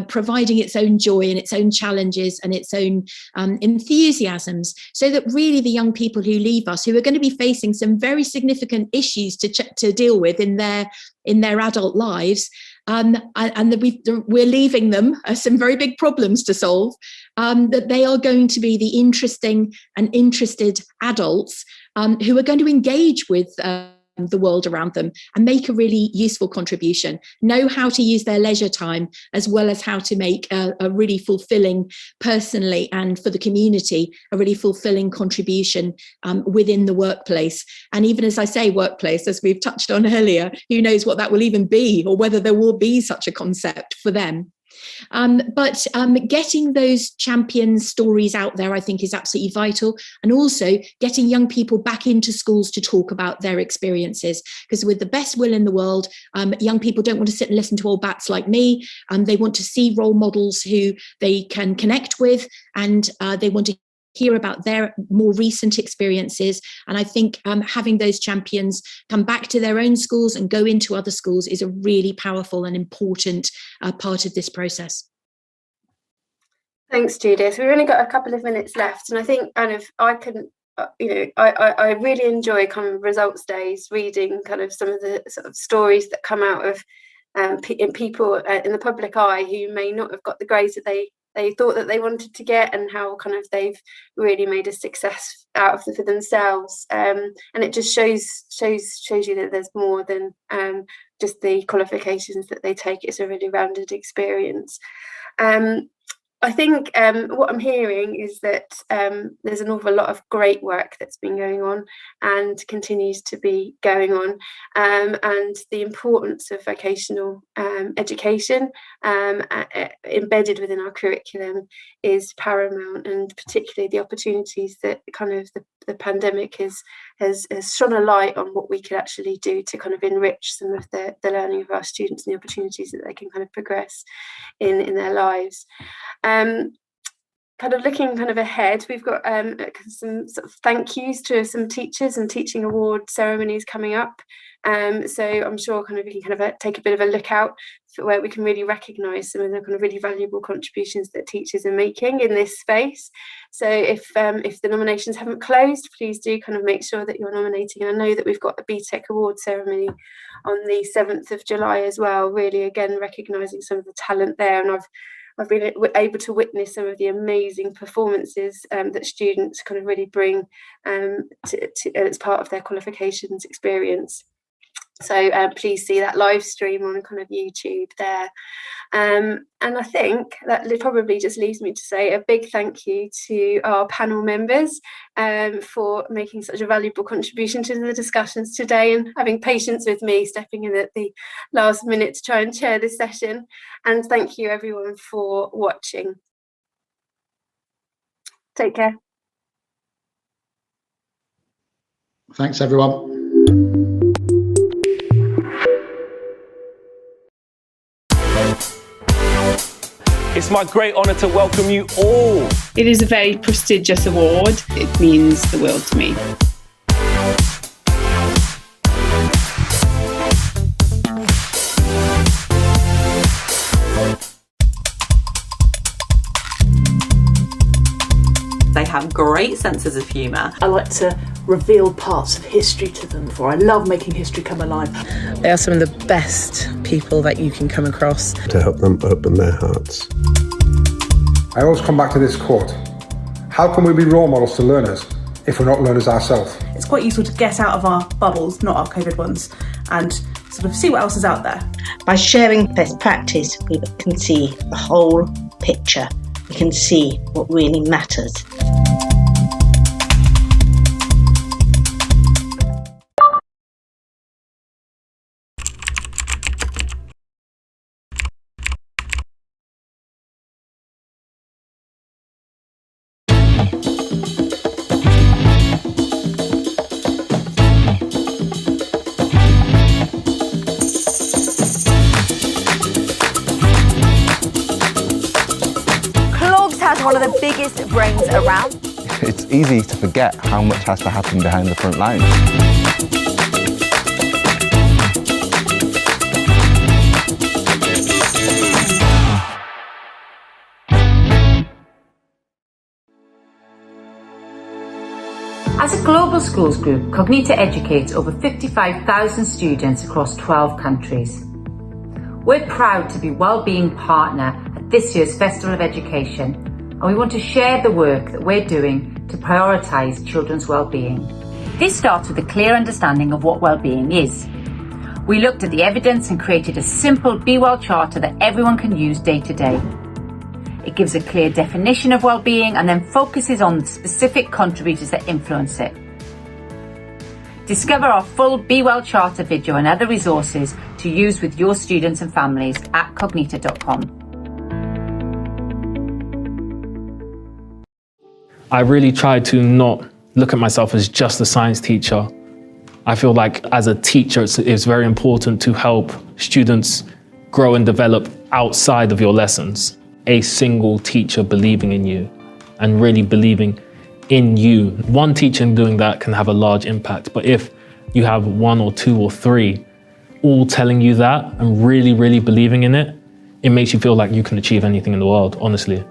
providing its own joy and its own challenges and its own enthusiasms, so that really the young people who leave us, who are going to be facing some very significant issues to deal with in their adult lives, and that we're leaving them some very big problems to solve, that they are going to be the interesting and interested adults who are going to engage with the world around them and make a really useful contribution, know how to use their leisure time, as well as how to make a really fulfilling, personally and for the community, a really fulfilling contribution within the workplace. And even as I say workplace, as we've touched on earlier, who knows what that will even be, or whether there will be such a concept for them. But getting those champion stories out there, I think, is absolutely vital. And also getting young people back into schools to talk about their experiences. Because with the best will in the world, young people don't want to sit and listen to old bats like me. They want to see role models who they can connect with, and they want to hear about their more recent experiences. And I think having those champions come back to their own schools and go into other schools is a really powerful and important part of this process. Thanks, Judith. We've only got a couple of minutes left, and I think I really enjoy kind of results days, reading kind of some of the sort of stories that come out of people in the public eye who may not have got the grades that they thought that they wanted to get, and how kind of they've really made a success out of it for themselves. And it just shows you that there's more than just the qualifications that they take. It's a really rounded experience. I think what I'm hearing is that there's an awful lot of great work that's been going on and continues to be going on, and the importance of vocational education embedded within our curriculum is paramount, and particularly the opportunities that kind of the pandemic has shone a light on what we could actually do to kind of enrich some of the learning of our students and the opportunities that they can kind of progress in their lives. Kind of looking kind of ahead, we've got some sort of thank yous to some teachers and teaching award ceremonies coming up. So I'm sure kind of we can kind of take a bit of a look out for where we can really recognise some of the kind of really valuable contributions that teachers are making in this space. So if the nominations haven't closed, please do kind of make sure that you're nominating. And I know that we've got a BTEC award ceremony on the 7th of July as well, really again recognising some of the talent there. And I've been able to witness some of the amazing performances that students kind of really bring as part of their qualifications experience. So please see that live stream on kind of YouTube there. And I think that probably just leaves me to say a big thank you to our panel members for making such a valuable contribution to the discussions today and having patience with me stepping in at the last minute to try and chair this session. And thank you everyone for watching. Take care. Thanks everyone. It's my great honour to welcome you all. It is a very prestigious award. It means the world to me. They have great senses of humour. I like to reveal parts of history to them, for I love making history come alive. They are some of the best people that you can come across. To help them open their hearts. I always come back to this quote. How can we be role models to learners if we're not learners ourselves? It's quite useful to get out of our bubbles, not our COVID ones, and sort of see what else is out there. By sharing best practice, we can see the whole picture. We can see what really matters. has one of the biggest brains around. It's easy to forget how much has to happen behind the front lines. As a global schools group, Cognita educates over 55,000 students across 12 countries. We're proud to be Wellbeing Partner at this year's Festival of Education, and we want to share the work that we're doing to prioritise children's wellbeing. This starts with a clear understanding of what wellbeing is. We looked at the evidence and created a simple Be Well charter that everyone can use day to day. It gives a clear definition of wellbeing and then focuses on the specific contributors that influence it. Discover our full Be Well Charter video and other resources to use with your students and families at cognita.com. I really try to not look at myself as just a science teacher. I feel like as a teacher, it's very important to help students grow and develop outside of your lessons. A single teacher believing in you and really believing in you. One teacher doing that can have a large impact, but if you have one or two or three all telling you that and really, really believing in it, it makes you feel like you can achieve anything in the world, honestly.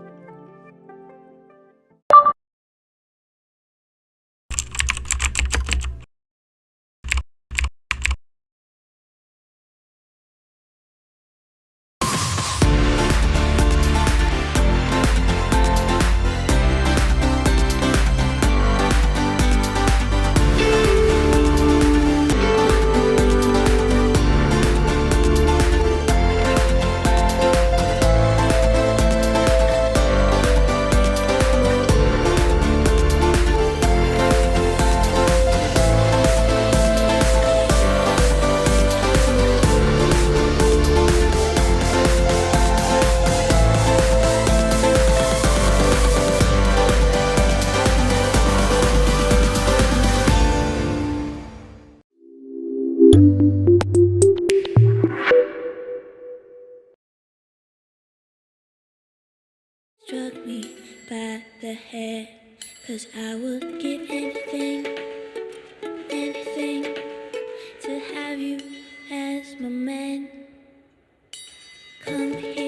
Struck me by the hair, 'cause I would give anything, anything to have you as my man. Come here.